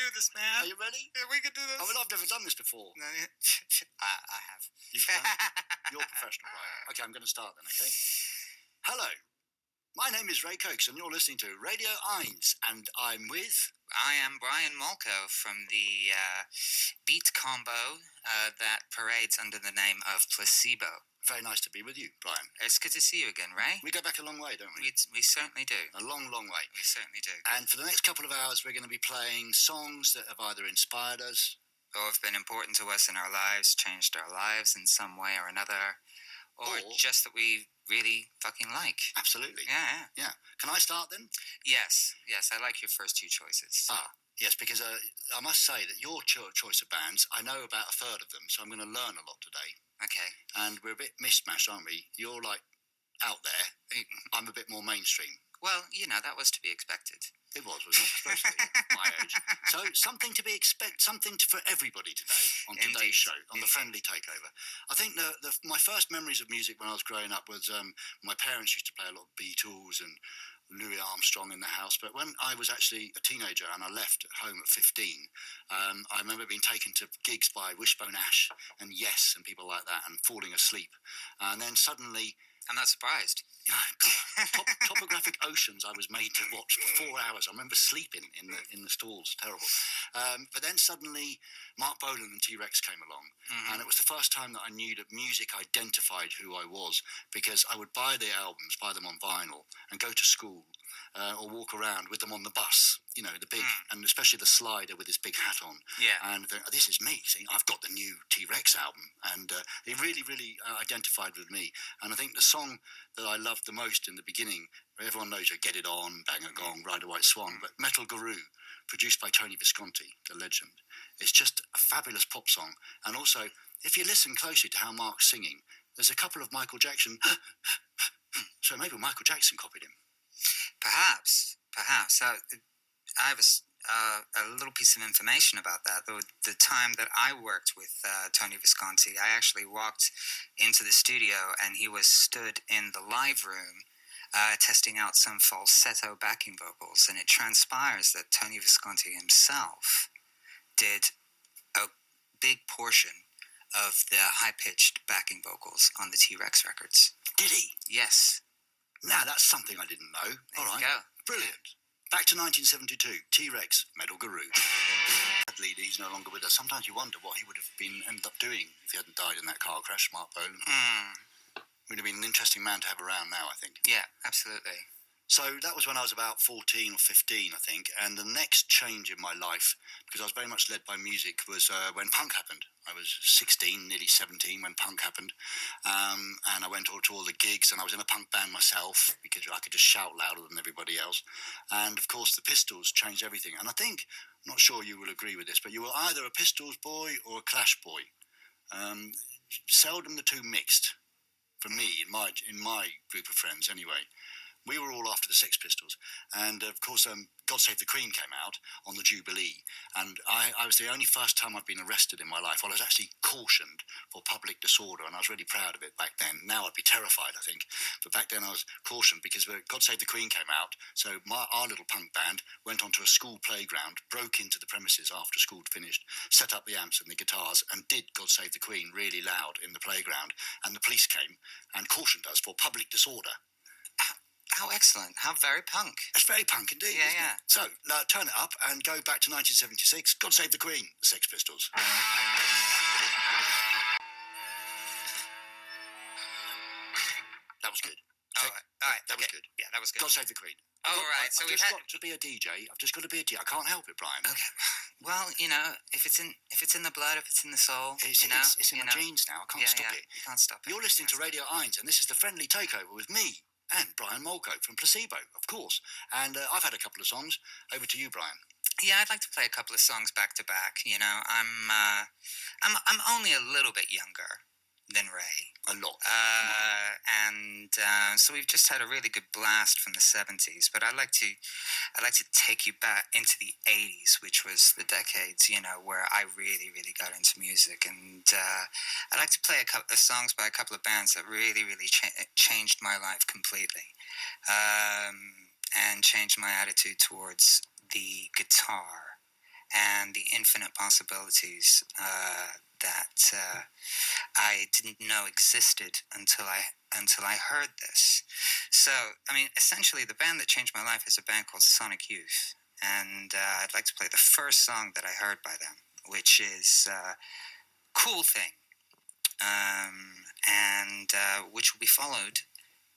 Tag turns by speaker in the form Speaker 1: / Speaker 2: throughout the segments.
Speaker 1: do this, man.
Speaker 2: Are you ready?
Speaker 1: Yeah, we can do this.
Speaker 2: I mean, I've never done this before.
Speaker 1: No, I have.
Speaker 2: You've done? You're professional, right? Okay, I'm going to start then, okay? Hello. My name is Ray Cokes, and you're listening to radioeins, and I'm with...
Speaker 1: I am Brian Molko from the beat combo that parades under the name of Placebo.
Speaker 2: Very nice to be with you, Brian.
Speaker 1: It's good to see you again, Ray.
Speaker 2: We go back a long way, don't we?
Speaker 1: We certainly do.
Speaker 2: A long, long way.
Speaker 1: We certainly do.
Speaker 2: And for the next couple of hours, we're going to be playing songs that have either inspired us...
Speaker 1: or have been important to us in our lives, changed our lives in some way or another, or just that we really fucking like.
Speaker 2: Absolutely.
Speaker 1: Yeah.
Speaker 2: Can I start then?
Speaker 1: Yes, I like your first two choices.
Speaker 2: Yes, because I must say that your choice of bands, I know about a third of them, so I'm going to learn a lot today.
Speaker 1: Okay.
Speaker 2: And we're a bit mishmashed, aren't we? You're like out there. I'm a bit more mainstream.
Speaker 1: Well, that was to be expected.
Speaker 2: It was not supposed to be my age. So something to be for everybody today on today's show, on the Friendly Takeover. I think my first memories of music when I was growing up was my parents used to play a lot of Beatles and Louis Armstrong in the house. But when I was actually a teenager and I left home at 15, I remember being taken to gigs by Wishbone Ash and Yes and people like that and falling asleep. And then suddenly...
Speaker 1: I'm not surprised.
Speaker 2: Topographic Oceans I was made to watch for 4 hours. I remember sleeping in the stalls. Terrible. But then suddenly Mark Bolan and T.Rex came along. Mm-hmm. And it was the first time that I knew that music identified who I was, because I would buy the albums, buy them on vinyl, and go to school or walk around with them on the bus. The big, and especially the slider with his big hat on. Yeah. And this is me. See, I've got the new T.Rex album. And it really, really identified with me. And I think the song that I loved the most in the beginning, everyone knows Get It On, Bang a Gong, Ride a White Swan, but Metal Guru, produced by Tony Visconti, the legend, it's just a fabulous pop song. And also, if you listen closely to how Mark's singing, there's a couple of Michael Jackson, so maybe Michael Jackson copied him.
Speaker 1: Perhaps. I have a little piece of information about that. The time that I worked with Tony Visconti, I actually walked into the studio and he was stood in the live room testing out some falsetto backing vocals. And it transpires that Tony Visconti himself did a big portion of the high-pitched backing vocals on the T.Rex records.
Speaker 2: Did he?
Speaker 1: Yes.
Speaker 2: Now, that's something I didn't know.
Speaker 1: There
Speaker 2: All right.
Speaker 1: You go.
Speaker 2: Brilliant. Back to 1972, T.Rex, Metal Guru. Sadly, he's no longer with us. Sometimes you wonder what he would have ended up doing if he hadn't died in that car crash, Mark Bolan. Would have been an interesting man to have around now, I think.
Speaker 1: Yeah, absolutely.
Speaker 2: So that was when I was about 14 or 15, I think. And the next change in my life, because I was very much led by music, was when punk happened. I was 16, nearly 17 when punk happened. And I went to all the gigs, and I was in a punk band myself because I could just shout louder than everybody else. And, of course, the Pistols changed everything. And I think, I'm not sure you will agree with this, but you were either a Pistols boy or a Clash boy. Seldom the two mixed, for me, in my group of friends anyway. We were all after the Sex Pistols. And, of course, God Save the Queen came out on the Jubilee. And I was the only first time I've been arrested in my life. Well, I was actually cautioned for public disorder, and I was really proud of it back then. Now I'd be terrified, I think. But back then I was cautioned because God Save the Queen came out. So our little punk band went onto a school playground, broke into the premises after school had finished, set up the amps and the guitars, and did God Save the Queen really loud in the playground. And the police came and cautioned us for public disorder.
Speaker 1: How excellent. How very punk.
Speaker 2: It's very punk indeed.
Speaker 1: Yeah.
Speaker 2: So, turn it up and go back to 1976. God Save the Queen, the Sex Pistols. That was good.
Speaker 1: All right.
Speaker 2: That was good.
Speaker 1: Yeah, that was good.
Speaker 2: God Save the Queen.
Speaker 1: All right. So
Speaker 2: I've just got to be a DJ. I've just got to be a DJ. I can't help it, Brian.
Speaker 1: Okay. Well, if it's in the blood, if it's in the soul,
Speaker 2: it's in my genes now. I can't stop it.
Speaker 1: You can't stop it.
Speaker 2: You're listening to radioeins, and this is the Friendly Takeover with me and Brian Molko from Placebo, of course. And I've had a couple of songs. Over to you, Brian.
Speaker 1: Yeah, I'd like to play a couple of songs back to back. I'm only a little bit younger than Ray.
Speaker 2: A lot.
Speaker 1: So we've just had a really good blast from the 70s, but I'd like to take you back into the 80s, which was the decades, where I really, really got into music. And I'd like to play a couple of songs by a couple of bands that really, really changed my life completely, and changed my attitude towards the guitar and the infinite possibilities that I didn't know existed until I heard this. So, I mean, essentially, the band that changed my life is a band called Sonic Youth, and I'd like to play the first song that I heard by them, which is "Kool Thing," and which will be followed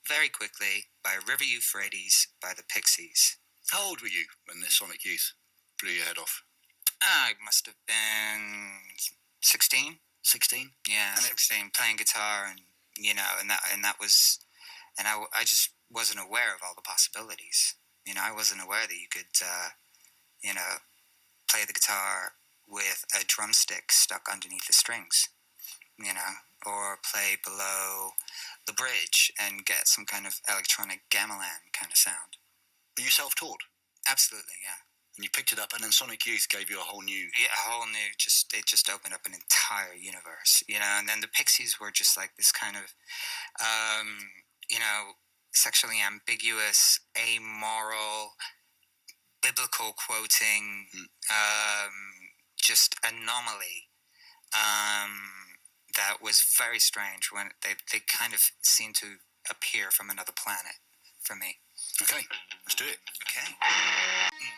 Speaker 1: very quickly by "River Euphrates" by the Pixies.
Speaker 2: How old were you when the Sonic Youth blew your head off?
Speaker 1: I must have been 16.
Speaker 2: 16?
Speaker 1: Yeah, 16, playing guitar, and that was, and I just wasn't aware of all the possibilities. I wasn't aware that you could, play the guitar with a drumstick stuck underneath the strings, or play below the bridge and get some kind of electronic gamelan kind of sound.
Speaker 2: Were you self-taught?
Speaker 1: Absolutely, yeah.
Speaker 2: And you picked it up, and then Sonic Youth gave you a whole new...
Speaker 1: Yeah, a whole new, it just opened up an entire universe, and then the Pixies were just like this kind of, sexually ambiguous, amoral, biblical quoting, just anomaly, that was very strange when they kind of seemed to appear from another planet for me.
Speaker 2: Okay, let's do it.
Speaker 1: Okay.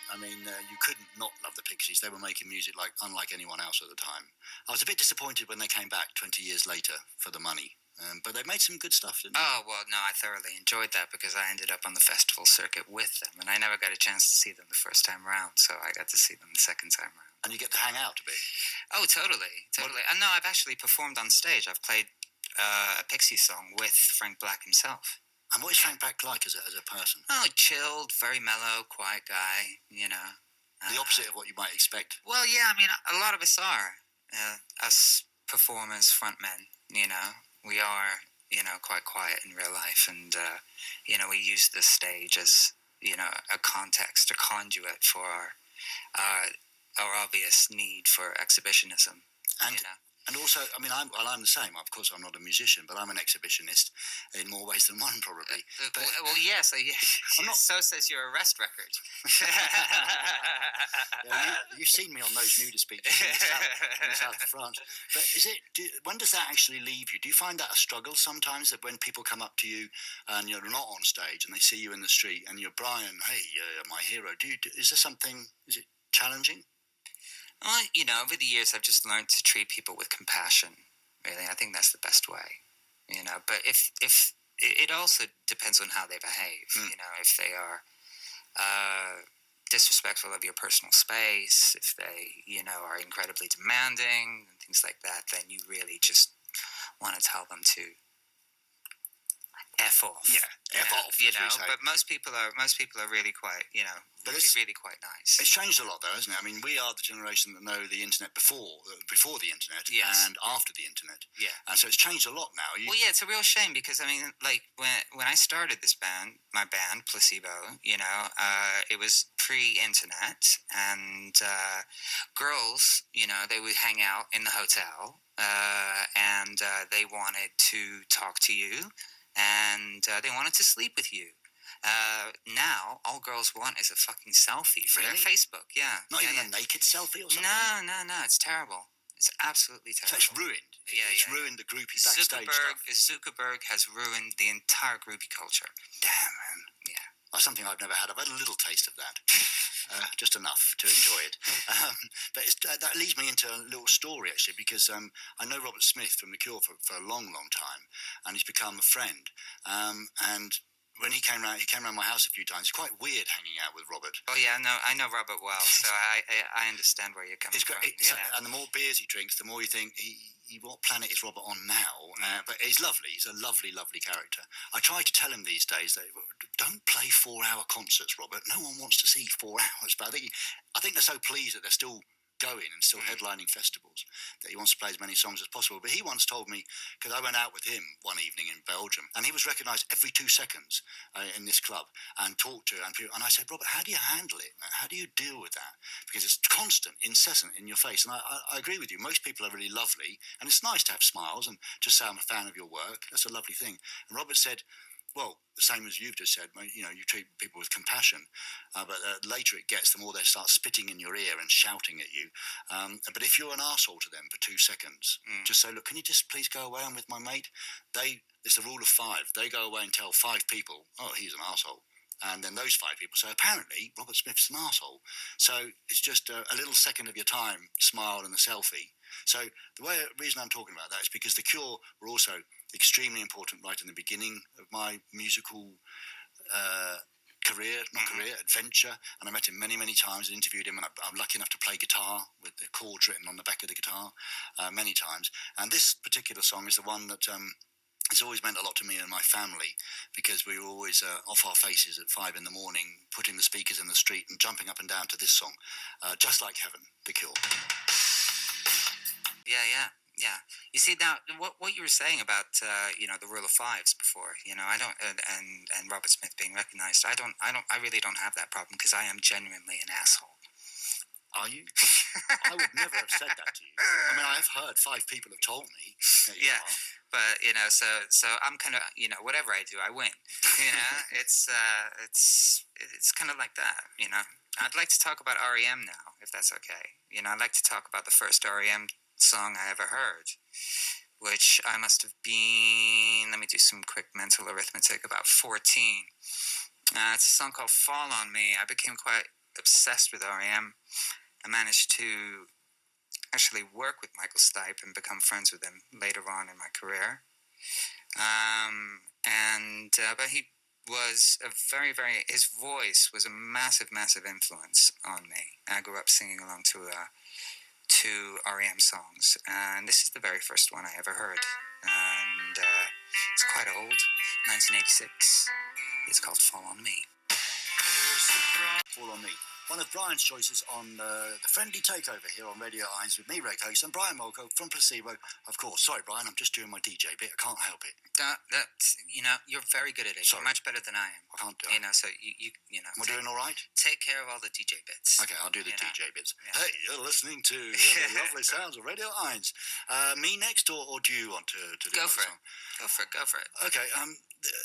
Speaker 2: I mean, you couldn't not love the Pixies. They were making music unlike anyone else at the time. I was a bit disappointed when they came back 20 years later for the money. But they made some good stuff, didn't they?
Speaker 1: Oh, well, no, I thoroughly enjoyed that because I ended up on the festival circuit with them, and I never got a chance to see them the first time around, so I got to see them the second time around.
Speaker 2: And you get to hang out a bit?
Speaker 1: Oh, totally. No, I've actually performed on stage. I've played a Pixie song with Frank Black himself.
Speaker 2: And what is Frank Black like as a person?
Speaker 1: Oh, chilled, very mellow, quiet guy,
Speaker 2: The opposite of what you might expect.
Speaker 1: Well, yeah, I mean, a lot of us are. Us performers, frontmen, we are, quite quiet in real life, and, we use the stage as, a context, a conduit for our obvious need for exhibitionism.
Speaker 2: And also, I mean, I'm the same. Of course, I'm not a musician, but I'm an exhibitionist in more ways than one, probably.
Speaker 1: Well, yes. So says your arrest record.
Speaker 2: You've seen me on those nudist beaches in the south of France. But when does that actually leave you? Do you find that a struggle sometimes, that when people come up to you and you're not on stage and they see you in the street and you're Brian, hey, my hero, is it challenging?
Speaker 1: Well, over the years, I've just learned to treat people with compassion. Really, I think that's the best way. But if it also depends on how they behave. If they are disrespectful of your personal space, if they are incredibly demanding and things like that, then you really just want to tell them to F off.
Speaker 2: Yeah, F off.
Speaker 1: But most people are really quite, really quite nice.
Speaker 2: It's changed a lot, though, hasn't it? I mean, we are the generation that know the internet before the internet,
Speaker 1: yes,
Speaker 2: and after the internet.
Speaker 1: Yeah.
Speaker 2: And so it's changed a lot now.
Speaker 1: Well, yeah, it's a real shame because, I mean, like, when I started this band, my band, Placebo, it was pre-internet, and girls, they would hang out in the hotel, and they wanted to talk to you, and they wanted to sleep with you. Now, all girls want is a fucking selfie for their Facebook. Yeah.
Speaker 2: Not even a naked selfie or something?
Speaker 1: No. It's terrible. It's absolutely terrible.
Speaker 2: So it's ruined. It's ruined the groupie backstage stuff.
Speaker 1: Zuckerberg has ruined the entire groupie culture.
Speaker 2: Damn, man.
Speaker 1: Yeah.
Speaker 2: That's something I've never had. I've had a little taste of that. Just enough to enjoy it. But that leads me into a little story, actually, because I know Robert Smith from The Cure for a long, long time, and he's become a friend. And when he came around my house a few times. It's quite weird hanging out with Robert.
Speaker 1: Oh yeah, I know Robert well, so I understand where you're coming from.
Speaker 2: And the more beers he drinks, the more you think, what planet is Robert on now? But he's lovely. He's a lovely, lovely character. I try to tell him these days that don't play 4-hour concerts, Robert. No one wants to see 4 hours. But I think they're so pleased that they're still going and still headlining festivals that he wants to play as many songs as possible. But he once told me, because I went out with him one evening in Belgium, and he was recognised every 2 seconds in this club and talked to, and I said, Robert, how do you handle it? How do you deal with that? Because it's constant, incessant in your face. And I agree with you. Most people are really lovely, and it's nice to have smiles and just say I'm a fan of your work. That's a lovely thing. And Robert said, well, the same as you've just said. You know, you treat people with compassion, but later it gets, the more they start spitting in your ear and shouting at you. But if you're an arsehole to them for 2 seconds, just say, look, can you just please go away? I'm with my mate. It's the rule of 5. They go away and tell 5 people, oh, he's an arsehole. And then those 5 people say, apparently, Robert Smith's an arsehole. So it's just a little second of your time, smile and a selfie. So the reason I'm talking about that is because The Cure were also extremely important right in the beginning of my musical adventure. And I met him many, many times and interviewed him. And I'm lucky enough to play guitar with the chords written on the back of the guitar many times. And this particular song is the one that... it's always meant a lot to me and my family, because we were always off our faces at 5 a.m, putting the speakers in the street and jumping up and down to this song, Just Like Heaven, The Cure.
Speaker 1: Yeah. You see, now what you were saying about the rule of 5s before, I don't, and Robert Smith being recognized, I really don't have that problem, because I am genuinely an asshole.
Speaker 2: Are you? I would never have said that to you. I mean, I've heard 5 people have told me that you are.
Speaker 1: But so I'm kind of, whatever I do, I win. It's kind of like that. I'd like to talk about REM now, if that's okay. I'd like to talk about the first REM song I ever heard, which I must have been, let me do some quick mental arithmetic, about 14. It's a song called Fall on Me. I became quite obsessed with REM. I managed to actually work with Michael Stipe and become friends with him later on in my career. But he was his voice was a massive, massive influence on me. I grew up singing along to REM songs, and this is the very first one I ever heard. And it's quite old, 1986. It's called Fall on Me.
Speaker 2: Fall on Me. One of Brian's choices on the friendly takeover here on radioeins with me, Ray Cokes, and Brian Molko from Placebo, of course. Sorry, Brian, I'm just doing my DJ bit. I can't help it.
Speaker 1: You're very good at it.
Speaker 2: Sorry.
Speaker 1: You're much better than I am.
Speaker 2: I can't do it.
Speaker 1: So you know.
Speaker 2: Am I doing all right?
Speaker 1: Take care of all the DJ bits.
Speaker 2: Okay, I'll do the DJ bits.
Speaker 1: Yeah.
Speaker 2: Hey, you're listening to the lovely sounds of radioeins. Me next, or do you want to do
Speaker 1: Go for
Speaker 2: song?
Speaker 1: Go for it.
Speaker 2: Okay,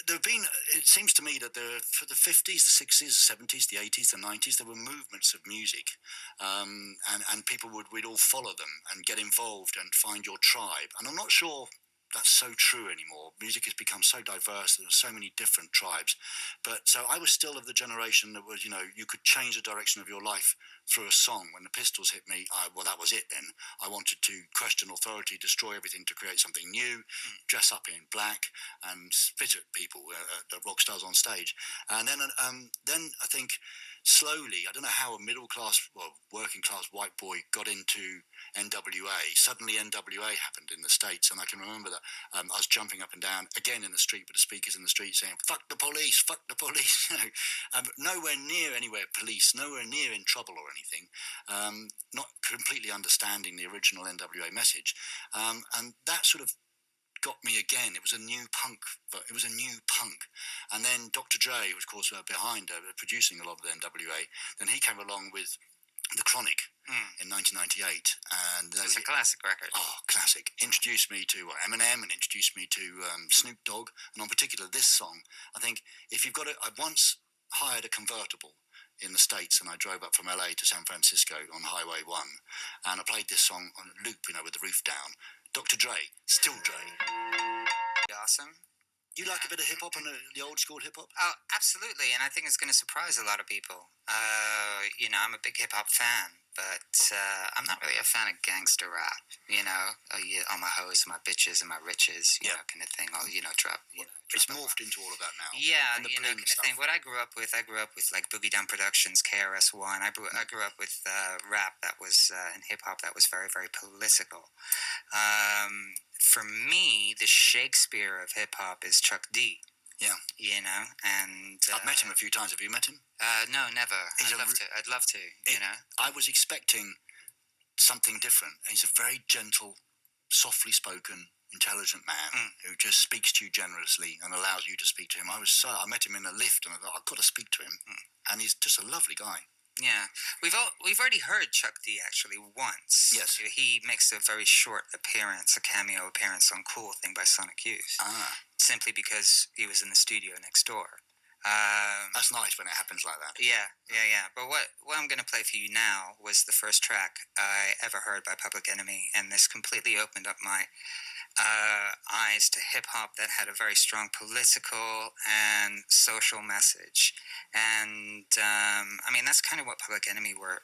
Speaker 2: there have been, it seems to me that for the 50s, the 60s, the 70s, the 80s, the 90s, there were movements of music, and people would all follow them and get involved and find your tribe. And I'm not sure that's so true anymore. Music has become so diverse. There are so many different tribes. But so I was still of the generation that was, you could change the direction of your life through a song. When the Pistols hit me, well, that was it then. I wanted to question authority, destroy everything to create something new, dress up in black and spit at people, the rock stars on stage. And then I think slowly, I don't know how a working class white boy got into NWA. Suddenly NWA happened in the States, and I can remember that I was jumping up and down, again in the street with the speakers in the street saying, fuck the police, fuck the police. Nowhere near anywhere police, nowhere near in trouble or anything, not completely understanding the original NWA message. And that sort of got me again. It was a new punk. And then Dr. Dre, who was, of course, behind producing a lot of the NWA, then he came along with The Chronic in 1998. And
Speaker 1: it's a classic record.
Speaker 2: Oh, classic. Introduced me to Eminem and introduced me to Snoop Dogg. And on particular, this song, I think if you've got it, I once hired a convertible in the States, and I drove up from LA to San Francisco on Highway 1, and I played this song on a loop, with the roof down. Dr. Dre, still Dre.
Speaker 1: Awesome.
Speaker 2: You like a bit of hip-hop and the old school hip-hop?
Speaker 1: Oh, absolutely, and I think it's going to surprise a lot of people. I'm a big hip-hop fan, but I'm not really a fan of gangster rap, all my hoes, my bitches, and my riches, kind of thing, drop,
Speaker 2: It's morphed into all of that now.
Speaker 1: Yeah,
Speaker 2: and the
Speaker 1: kind of thing. What I grew up with like Boogie Down Productions, KRS-One. I grew up with rap that was, and hip-hop that was very, very political. For me, the Shakespeare of hip-hop is Chuck D.
Speaker 2: Yeah.
Speaker 1: And...
Speaker 2: I've met him a few times. Have you met him?
Speaker 1: No, never. I'd love to,
Speaker 2: I was expecting something different. He's a very gentle, softly spoken, intelligent man who just speaks to you generously and allows you to speak to him. I met him in a lift and I thought, I've got to speak to him. And he's just a lovely guy.
Speaker 1: Yeah, we've already heard Chuck D actually once.
Speaker 2: Yes.
Speaker 1: He makes a very short appearance, a cameo appearance on "Kool" thing by Sonic Youth, simply because he was in the studio next door.
Speaker 2: That's nice when it happens like that.
Speaker 1: Yeah. But what I'm going to play for you now was the first track I ever heard by Public Enemy, and this completely opened up my eyes to hip-hop that had a very strong political and social message. And I mean, that's kind of what Public Enemy were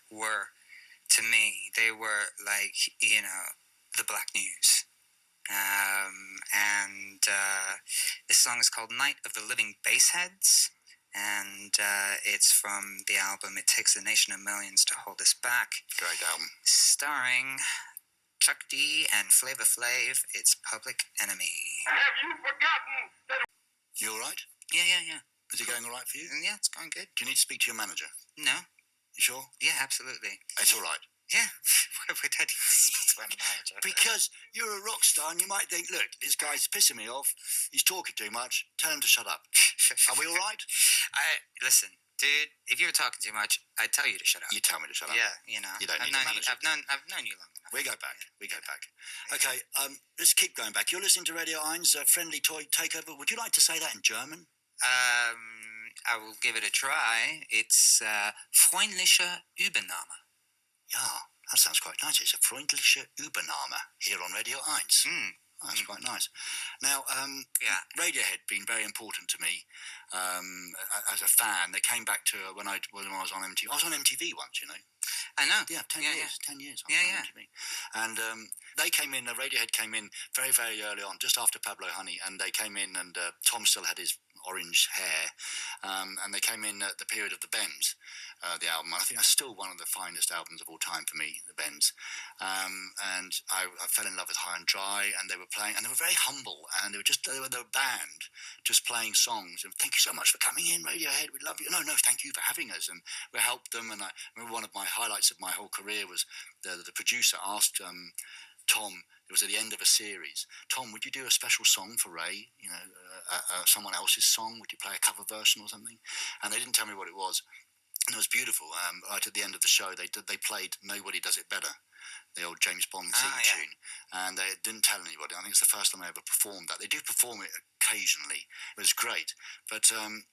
Speaker 1: to me. They were like, the Black News. And this song is called Night of the Living Baseheads, and it's from the album It Takes a Nation of Millions to Hold Us Back.
Speaker 2: Great album.
Speaker 1: Starring Chuck D and Flavor Flav. It's Public Enemy.
Speaker 3: Have you forgotten that...
Speaker 2: You all right?
Speaker 1: Yeah.
Speaker 2: Is it going all right for you?
Speaker 1: Yeah, it's going good.
Speaker 2: Do you need to speak to your manager?
Speaker 1: No.
Speaker 2: You sure?
Speaker 1: Yeah, absolutely.
Speaker 2: It's all right.
Speaker 1: Yeah. Why don't you speak to my manager?
Speaker 2: Because you're a rock star and you might think, look, this guy's pissing me off. He's talking too much. Tell him to shut up. Are we all right?
Speaker 1: Listen, dude, if you were talking too much, I'd tell you to shut up.
Speaker 2: You tell me to shut up.
Speaker 1: Yeah, you know.
Speaker 2: You don't need a manager.
Speaker 1: I've known you long enough.
Speaker 2: We go back. Okay, let's keep going back. You're listening to radioeins, Friendly Toy Takeover. Would you like to say that in German?
Speaker 1: I will give it a try. It's Freundliche Übernahme.
Speaker 2: Yeah, that sounds quite nice. It's a Freundliche Übernahme here on Radio 1. That's quite nice. Now, Radiohead been very important to me as a fan. They came back to when I was on MTV. I was on MTV once, you know.
Speaker 1: I know.
Speaker 2: Yeah, 10 years. 10 years. On MTV. And they came in. Radiohead came in very, very early on, just after Pablo Honey, and they came in, and Tom still had his orange hair, and they came in at the period of the Bends, the album. I think that's still one of the finest albums of all time for me, the Bends. And I fell in love with High and Dry, and they were playing, and they were very humble, and they were a band just playing songs. And thank you so much for coming in, Radiohead. We love you. No, thank you for having us, and we helped them. And I remember one of my highlights of my whole career was the producer asked Tom. It was at the end of a series. Tom, would you do a special song for Ray? You know, someone else's song? Would you play a cover version or something? And they didn't tell me what it was. And it was beautiful. Right at the end of the show, they played "Nobody Does It Better," the old James Bond theme tune, and they didn't tell anybody. I think it's the first time I ever performed that. They do perform it occasionally. It was great, but then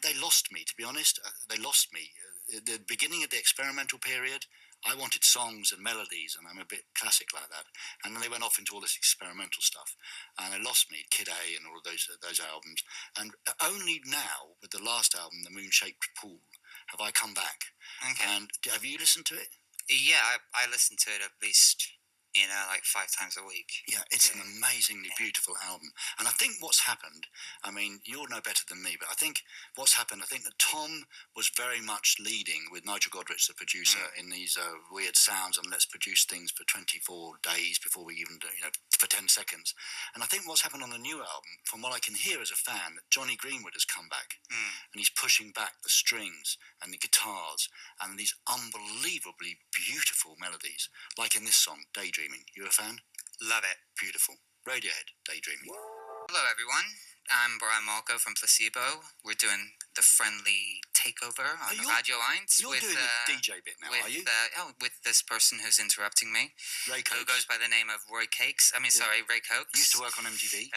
Speaker 2: they lost me. To be honest, they lost me. At the beginning of the experimental period, I wanted songs and melodies, and I'm a bit classic like that. And then they went off into all this experimental stuff, and they lost me. Kid A and all of those albums. And only now, with the last album, The Moon-Shaped Pool, have I come back.
Speaker 1: Okay.
Speaker 2: And have you listened to it?
Speaker 1: Yeah, I listen to it at least, like 5 times a week.
Speaker 2: Yeah, it's an amazingly beautiful album. And I think what's happened, I mean, you'll know better than me, but I think what's happened, I think that Tom was very much leading with Nigel Godrich, the producer, in these weird sounds, and let's produce things for 24 days before we even, for 10 seconds. And I think what's happened on the new album, from what I can hear as a fan, that Johnny Greenwood has come back, and he's pushing back the strings and the guitars and these unbelievably beautiful melodies, like in this song, Daydreaming. You a fan?
Speaker 1: Love it.
Speaker 2: Beautiful. Radiohead, Daydreaming.
Speaker 1: Hello, everyone. I'm Brian Molko from Placebo. We're doing the friendly takeover on the radioeins.
Speaker 2: You're doing the DJ bit now, are you?
Speaker 1: With this person who's interrupting me.
Speaker 2: Ray Cokes.
Speaker 1: Who goes by the name of Ray Cokes. Ray Cokes.
Speaker 2: Used to work on MTV.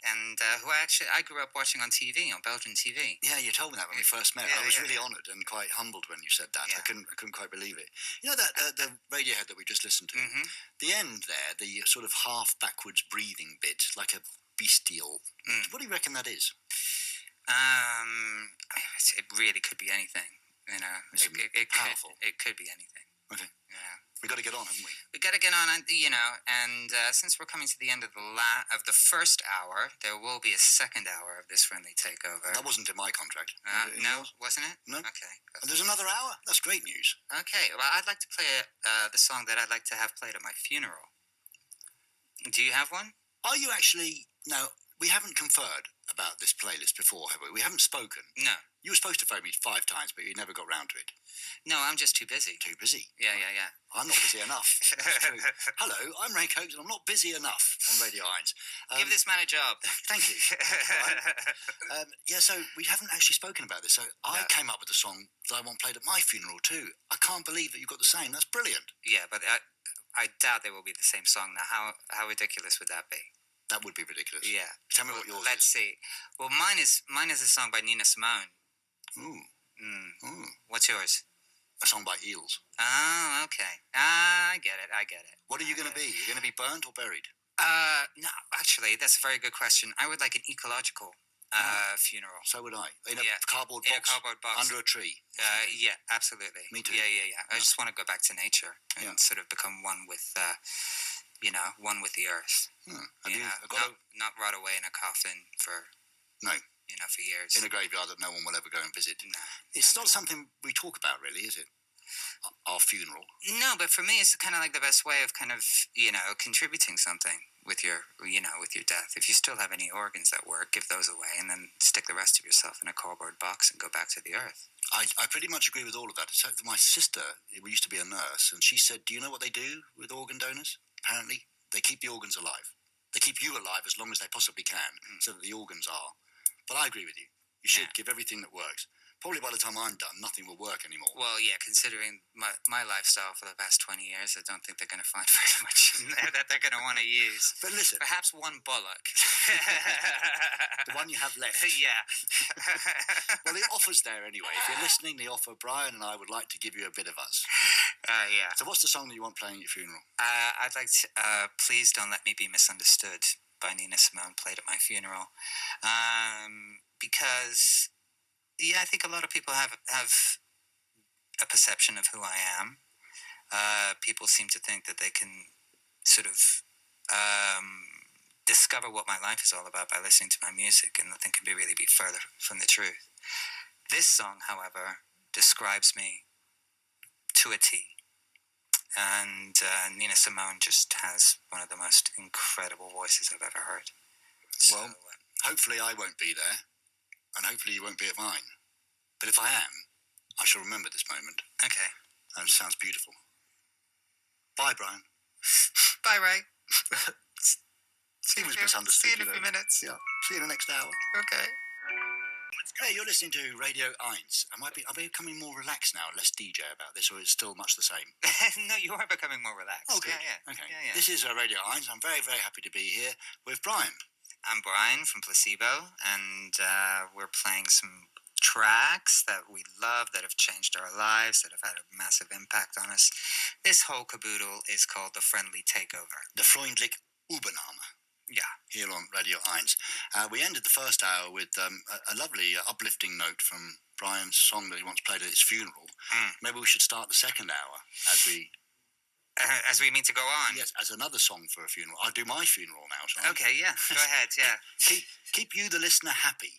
Speaker 1: And who I grew up watching on TV, on Belgian TV.
Speaker 2: Yeah, you told me that when we first met. I was really honoured and quite humbled when you said that.
Speaker 1: Yeah.
Speaker 2: I couldn't quite believe it. You know that the Radiohead that we just listened to? The end there, the sort of half backwards breathing bit, like a bestial. What do you reckon that is?
Speaker 1: It really could be anything. It
Speaker 2: powerful.
Speaker 1: It could be anything.
Speaker 2: Okay.
Speaker 1: Yeah.
Speaker 2: We got to get on, haven't we?
Speaker 1: We got to get on, and since we're coming to the end of the first hour, there will be a second hour of this friendly takeover.
Speaker 2: That wasn't in my contract.
Speaker 1: No, wasn't it?
Speaker 2: No.
Speaker 1: Okay.
Speaker 2: And there's another hour? That's great news.
Speaker 1: Okay, well, I'd like to play the song that I'd like to have played at my funeral. Do you have one?
Speaker 2: Are you actually... Now, we haven't conferred about this playlist before, have we? We haven't spoken.
Speaker 1: No.
Speaker 2: You were supposed to phone me 5 times, but you never got round to it.
Speaker 1: No, I'm just too busy.
Speaker 2: Too busy?
Speaker 1: Yeah.
Speaker 2: I'm not busy enough. That's true. Hello, I'm Ray Cokes, and I'm not busy enough on radioeins.
Speaker 1: Give this man a job.
Speaker 2: Thank you. Right. So we haven't actually spoken about this. So I came up with a song that I want played at my funeral too. I can't believe that you've got the same. That's brilliant.
Speaker 1: Yeah, but I doubt they will be the same song now. How ridiculous would that be?
Speaker 2: That would be ridiculous.
Speaker 1: Yeah.
Speaker 2: Tell me what yours
Speaker 1: Let's see. Well, mine is a song by Nina Simone.
Speaker 2: Ooh.
Speaker 1: What's yours?
Speaker 2: A song by Eels.
Speaker 1: Oh, okay. I get it.
Speaker 2: What are you going to be? You're going to be burnt or buried?
Speaker 1: No, actually, that's a very good question. I would like an ecological funeral.
Speaker 2: So would I. In a cardboard box. Under a tree.
Speaker 1: Yeah, absolutely.
Speaker 2: Me too.
Speaker 1: Yeah. I just want to go back to nature and sort of become one with, one with the earth. Not rot away in a coffin for...
Speaker 2: No.
Speaker 1: For years.
Speaker 2: In a graveyard that no one will ever go and visit.
Speaker 1: No.
Speaker 2: It's not something we talk about, really, is it? Our funeral.
Speaker 1: No, but for me, it's kind of like the best way of kind of, contributing something with your, with your death. If you still have any organs that work, give those away and then stick the rest of yourself in a cardboard box and go back to the earth.
Speaker 2: I pretty much agree with all of that. So my sister used to be a nurse, and she said, do you know what they do with organ donors? Apparently, they keep the organs alive. They keep you alive as long as they possibly can, so that the organs are. But I agree with you. You should give everything that works. Probably by the time I'm done, nothing will work anymore.
Speaker 1: Well, yeah, considering my lifestyle for the past 20 years, I don't think they're going to find very much in there that they're going to want to use.
Speaker 2: But listen.
Speaker 1: Perhaps one bollock.
Speaker 2: The one you have left.
Speaker 1: Yeah.
Speaker 2: Well, the offer's there anyway. If you're listening, the offer, Brian and I would like to give you a bit of us.
Speaker 1: Yeah.
Speaker 2: So what's the song that you want playing at your funeral?
Speaker 1: I'd like to, Please Don't Let Me Be Misunderstood by Nina Simone, played at my funeral. Because... Yeah, I think a lot of people have a perception of who I am. People seem to think that they can sort of discover what my life is all about by listening to my music, and nothing can really be further from the truth. This song, however, describes me to a T. And Nina Simone just has one of the most incredible voices I've ever heard. So,
Speaker 2: well, hopefully I won't be there. And hopefully you won't be at mine. But if I am, I shall remember this moment.
Speaker 1: Okay.
Speaker 2: And it sounds beautiful. Bye, Brian.
Speaker 1: Bye, Ray.
Speaker 2: He was misunderstood.
Speaker 1: See you in a few minutes.
Speaker 2: Yeah. See you in the next hour.
Speaker 1: Okay.
Speaker 2: Hey, you're listening to radioeins. Are we becoming more relaxed now, less DJ about this, or is it still much the same?
Speaker 1: No, you are becoming more relaxed.
Speaker 2: Okay.
Speaker 1: Yeah.
Speaker 2: Okay.
Speaker 1: Yeah.
Speaker 2: This is radioeins. I'm very, very happy to be here with Brian.
Speaker 1: I'm Brian from Placebo, and we're playing some tracks that we love, that have changed our lives, that have had a massive impact on us. This whole caboodle is called the Friendly Takeover.
Speaker 2: The Freundliche Übernahme.
Speaker 1: Yeah.
Speaker 2: Here on Radio Eins. We ended the first hour with a lovely uplifting note from Brian's song that he once played at his funeral. Maybe we should start the second hour
Speaker 1: as we mean to go on.
Speaker 2: Yes, as another song for a funeral. I'll do my funeral now, shall I?
Speaker 1: Okay, yeah. Go ahead, yeah.
Speaker 2: Keep you, the listener, happy.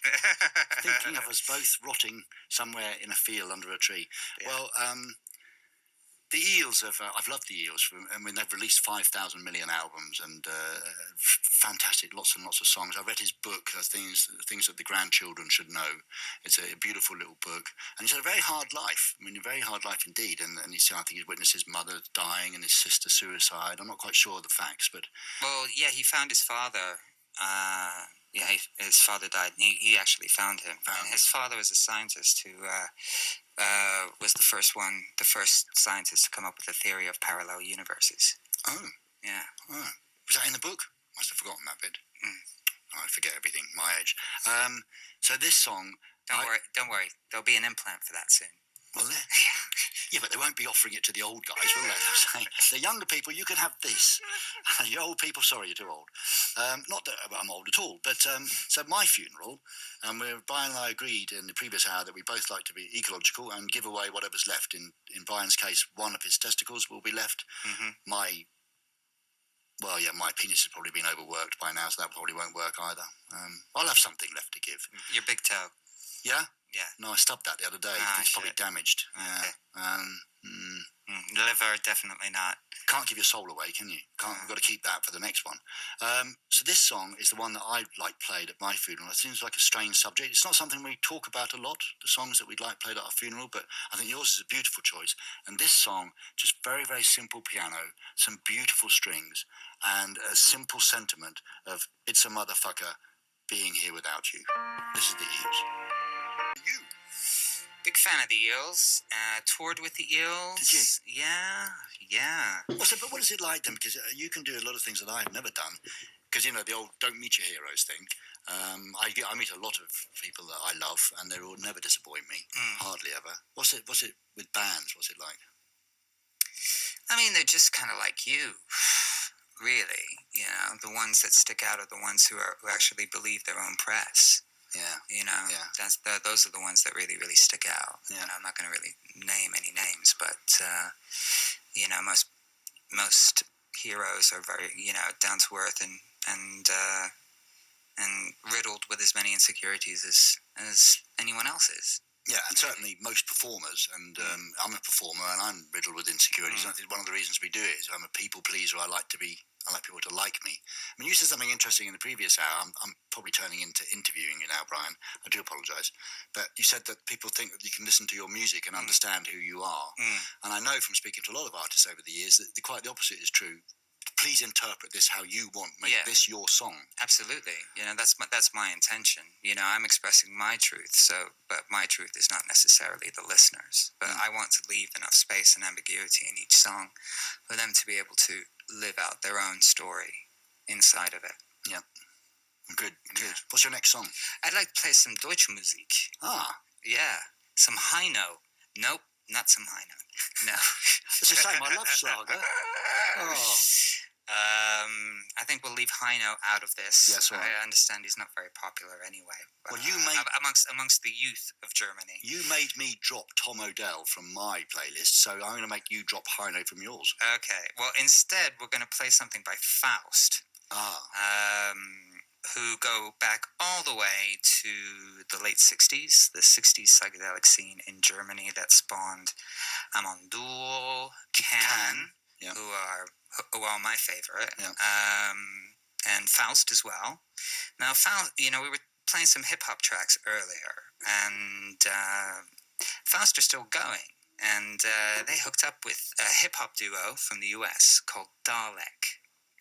Speaker 2: Thinking of us both rotting somewhere in a field under a tree. Yeah. Well, the Eels I've loved the Eels. I mean, they've released 5,000 million albums and fantastic, lots and lots of songs. I read his book, things that the grandchildren should know. It's a beautiful little book, and he's had a very hard life. I mean, a very hard life indeed. And I think he's witnessed his mother dying and his sister suicide. I'm not quite sure of the facts, but
Speaker 1: yeah, he found his father. His father died, and he actually found him. His father was a scientist who was the first scientist to come up with the theory of parallel universes.
Speaker 2: Oh.
Speaker 1: Yeah.
Speaker 2: Oh. Was that in the book? Must have forgotten that bit. I forget everything, my age. So this song...
Speaker 1: Don't worry. There'll be an implant for that soon.
Speaker 2: Will there? Yeah, but they won't be offering it to the old guys, will they? The younger people, you can have this. You old people, sorry, you're too old. Not that I'm old at all, but so my funeral, and Brian and I agreed in the previous hour that we both like to be ecological and give away whatever's left. In Brian's case, one of his testicles will be left. My penis has probably been overworked by now, so that probably won't work either. I'll have something left to give.
Speaker 1: Your big toe.
Speaker 2: Yeah?
Speaker 1: Yeah.
Speaker 2: No, I stubbed that the other day. It's probably damaged.
Speaker 1: Okay.
Speaker 2: Yeah.
Speaker 1: Liver, definitely not.
Speaker 2: Can't give your soul away, can you? You've got to keep that for the next one. So this song is the one that I like played at my funeral. It seems like a strange subject. It's not something we talk about a lot, the songs that we'd like played at our funeral, but I think yours is a beautiful choice. And this song, just very, very simple piano, some beautiful strings, and a simple sentiment of it's a motherfucker being here without you. This is the Eels. You?
Speaker 1: Big fan of the Eels. Toured with the Eels.
Speaker 2: Did you?
Speaker 1: Yeah.
Speaker 2: But what is it like then? Because you can do a lot of things that I've never done. Because, you know, the old don't meet your heroes thing. I meet a lot of people that I love, and they will never disappoint me. Hardly ever. What's it with bands? What's it like?
Speaker 1: I mean, they're just kind of like you, really. You know, the ones that stick out are the ones who actually believe their own press.
Speaker 2: Yeah.
Speaker 1: You know,
Speaker 2: yeah.
Speaker 1: Those are the ones that really, really stick out.
Speaker 2: Yeah.
Speaker 1: And I'm not going to really name any names, but, you know, most heroes are very, you know, down to earth and riddled with as many insecurities as anyone else is.
Speaker 2: Yeah, and certainly most performers, and I'm a performer, and I'm riddled with insecurities. And I think one of the reasons we do it is I'm a people pleaser. I like people to like me. I mean, you said something interesting in the previous hour. I'm probably turning into interviewing you now, Brian. I do apologise. But you said that people think that you can listen to your music and understand who you are. And I know from speaking to a lot of artists over the years that quite the opposite is true. Please interpret this how you want. Make this your song.
Speaker 1: Absolutely. You know, that's my intention. You know, I'm expressing my truth. But my truth is not necessarily the listeners. But I want to leave enough space and ambiguity in each song for them to be able to live out their own story inside of it.
Speaker 2: Yeah. Good. What's your next song?
Speaker 1: I'd like to play some Deutsche Musik.
Speaker 2: Ah.
Speaker 1: Yeah. Some Heino. Nope, not some Heino. No.
Speaker 2: It's the same. I love Schlager. Oh.
Speaker 1: I think we'll leave Heino out of this.
Speaker 2: Yes, right.
Speaker 1: I understand he's not very popular anyway.
Speaker 2: Well, you made
Speaker 1: amongst the youth of Germany.
Speaker 2: You made me drop Tom Odell from my playlist, so I'm going to make you drop Heino from yours.
Speaker 1: Okay. Well, instead, we're going to play something by Faust. Who go back all the way to the late 60s, the 60s psychedelic scene in Germany that spawned Amandur, Can, who are my favorite, and Faust as well. Now, Faust, you know, we were playing some hip-hop tracks earlier, and Faust are still going, and they hooked up with a hip-hop duo from the US called Dälek.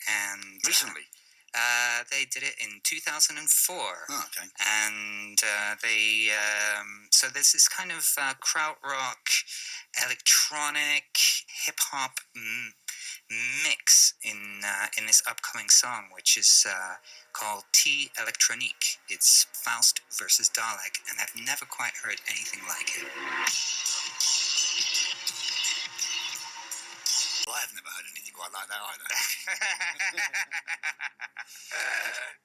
Speaker 1: And
Speaker 2: recently?
Speaker 1: They did it in 2004.
Speaker 2: Oh, okay.
Speaker 1: And so there's this kind of krautrock, electronic, hip-hop mix in this upcoming song, which is called T-Electronique. It's Faust versus Dälek, and I've never quite heard anything like it.
Speaker 2: Well, I've never heard anything quite like that either.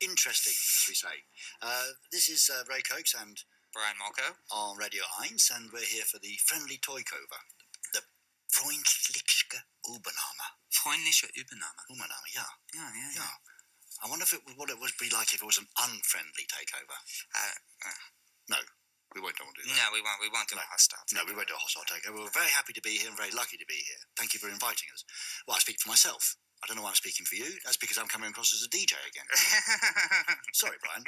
Speaker 2: Interesting, as we say. This is Ray Cokes and
Speaker 1: Brian Molko
Speaker 2: on radioeins, and we're here for the friendly takeover, the Freundliche Übernahme.
Speaker 1: Freundliche Übernahme.
Speaker 2: Übernahme, yeah.
Speaker 1: Yeah.
Speaker 2: I wonder what it would be like if it was an unfriendly takeover. No. We won't do that.
Speaker 1: No, we won't do a hostile takeover.
Speaker 2: No, we won't do a hostile takeover. We're very happy to be here and very lucky to be here. Thank you for inviting us. Well, I speak for myself. I don't know why I'm speaking for you. That's because I'm coming across as a DJ again. Sorry, Brian.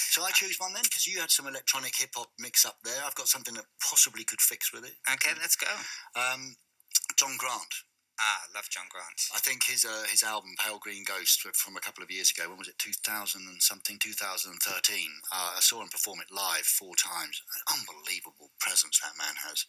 Speaker 2: Shall I choose one then? Because you had some electronic hip-hop mix up there. I've got something that possibly could fix with it.
Speaker 1: Okay, let's go.
Speaker 2: John Grant.
Speaker 1: I love John Grant.
Speaker 2: I think his album Pale Green Ghost from a couple of years ago. When was it? 2013. I saw him perform it live 4 times. An unbelievable presence that man has,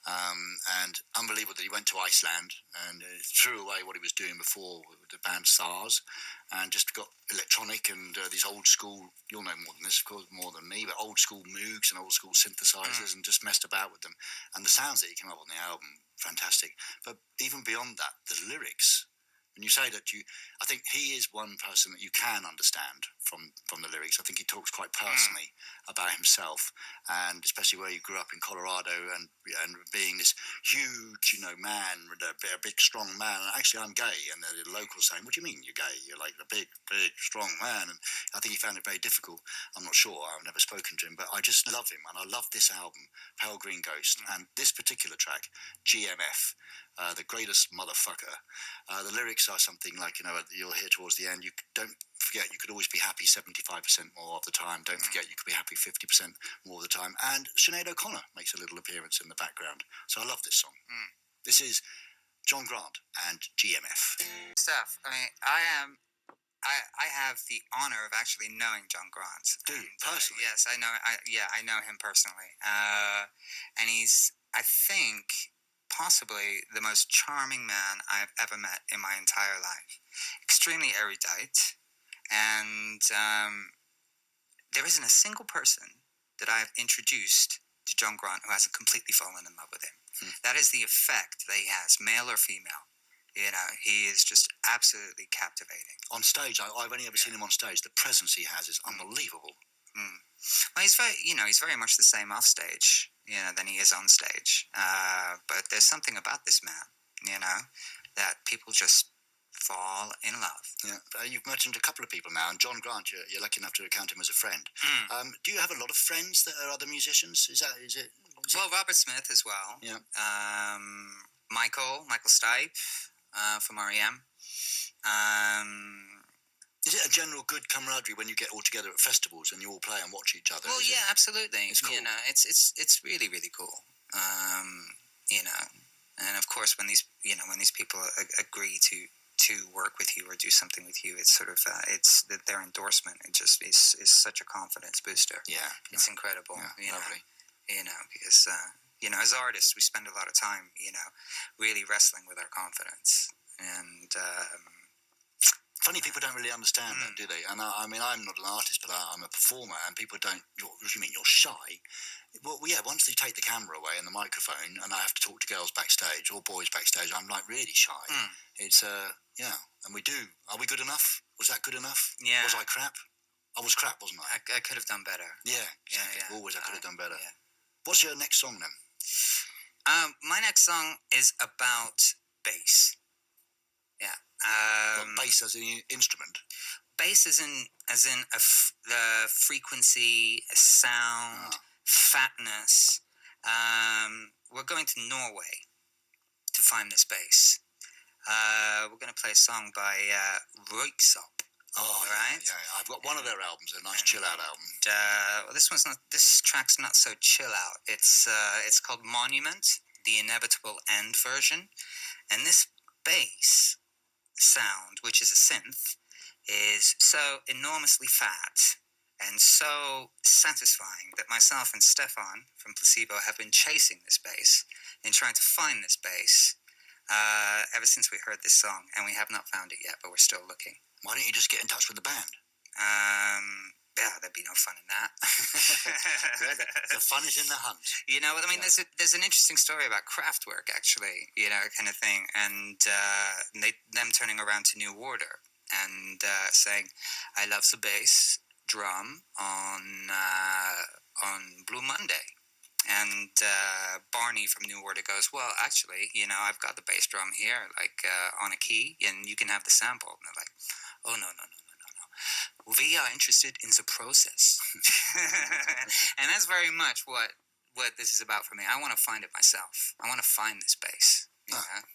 Speaker 2: and unbelievable that he went to Iceland and threw away what he was doing before with the band SARS, and just got electronic and these old school. You'll know more than this, of course, more than me, but old school Moogs and old school synthesizers, and just messed about with them. And the sounds that he came up on the album, fantastic. But even beyond that, the lyrics When you say that I think he is one person that you can understand from the lyrics. I think he talks quite personally about himself, and especially where you grew up in Colorado and being this huge, man, a big, strong man. And actually, I'm gay, and the locals saying, "What do you mean you're gay? You're like a big, strong man." And I think he found it very difficult. I'm not sure. I've never spoken to him, but I just love him, and I love this album, Pale Green Ghost, and this particular track, GMF. The greatest motherfucker. The lyrics are something like, you'll hear towards the end, you don't forget you could always be happy 75% more of the time. Don't forget you could be happy 50% more of the time. And Sinead O'Connor makes a little appearance in the background. So I love this song. This is John Grant and GMF.
Speaker 1: Stuff. I mean, I have the honor of actually knowing John Grant.
Speaker 2: Do you? Personally?
Speaker 1: Yes, I know. I know him personally. And he's, I think, possibly the most charming man I've ever met in my entire life. Extremely erudite, and there isn't a single person that I've introduced to John Grant who hasn't completely fallen in love with him. That is the effect that he has, male or female. He is just absolutely captivating.
Speaker 2: On stage, I've only ever seen him on stage. The presence he has is unbelievable.
Speaker 1: Well, he's very much the same off stage, than he is on stage. But there's something about this man, that people just fall in love.
Speaker 2: Yeah, you've mentioned a couple of people now, and John Grant, you're lucky enough to count him as a friend. Do you have a lot of friends that are other musicians? Is it?
Speaker 1: Well, Robert Smith as well.
Speaker 2: Yeah.
Speaker 1: Michael Stipe from R.E.M.
Speaker 2: Is it a general good camaraderie when you get all together at festivals and you all play and watch each other?
Speaker 1: Well, absolutely.
Speaker 2: It's cool.
Speaker 1: It's really, really cool. And of course, when these people agree to work with you or do something with you, it's sort of it's that their endorsement. It just is such a confidence booster.
Speaker 2: Yeah,
Speaker 1: it's incredible.
Speaker 2: Yeah, lovely.
Speaker 1: Because as artists, we spend a lot of time, really wrestling with our confidence and.
Speaker 2: Funny, people don't really understand that, do they? And I mean, I'm not an artist, but I'm a performer, and people don't. What do you mean you're shy? Well, yeah. Once they take the camera away and the microphone, and I have to talk to girls backstage or boys backstage, I'm like really shy. It's and we do. Are we good enough? Was that good enough?
Speaker 1: Yeah.
Speaker 2: Was I crap? I was crap, wasn't I?
Speaker 1: I could have done better.
Speaker 2: Yeah, exactly.
Speaker 1: Yeah.
Speaker 2: Always, I could have done better.
Speaker 1: Yeah.
Speaker 2: What's your next song then?
Speaker 1: My next song is about bass. Yeah.
Speaker 2: Bass as an instrument.
Speaker 1: Bass as in the frequency, sound, fatness. We're going to Norway to find this bass. We're going to play a song by Röyksopp.
Speaker 2: Oh,
Speaker 1: right.
Speaker 2: Yeah. I've got one of their albums, a nice chill out album.
Speaker 1: This track's not so chill out. It's called Monument, the Inevitable End version, and this bass sound, which is a synth, is so enormously fat and so satisfying that myself and Stefan from Placebo have been chasing this bass and trying to find this bass ever since we heard this song, and we have not found it yet, but we're still looking.
Speaker 2: Why don't you just get in touch with the band?
Speaker 1: Yeah, there'd be no fun in that.
Speaker 2: The fun is in the hunt.
Speaker 1: What I mean? Yeah. There's an interesting story about Kraftwerk, actually, kind of thing, and them turning around to New Order and saying, "I love the bass drum on Blue Monday." And Barney from New Order goes, "Well, actually, I've got the bass drum here, like on a key, and you can have the sample." And they're like, "Oh, no. We are interested in the process." And that's very much what this is about for me. I want to find it myself. I want to find this bass.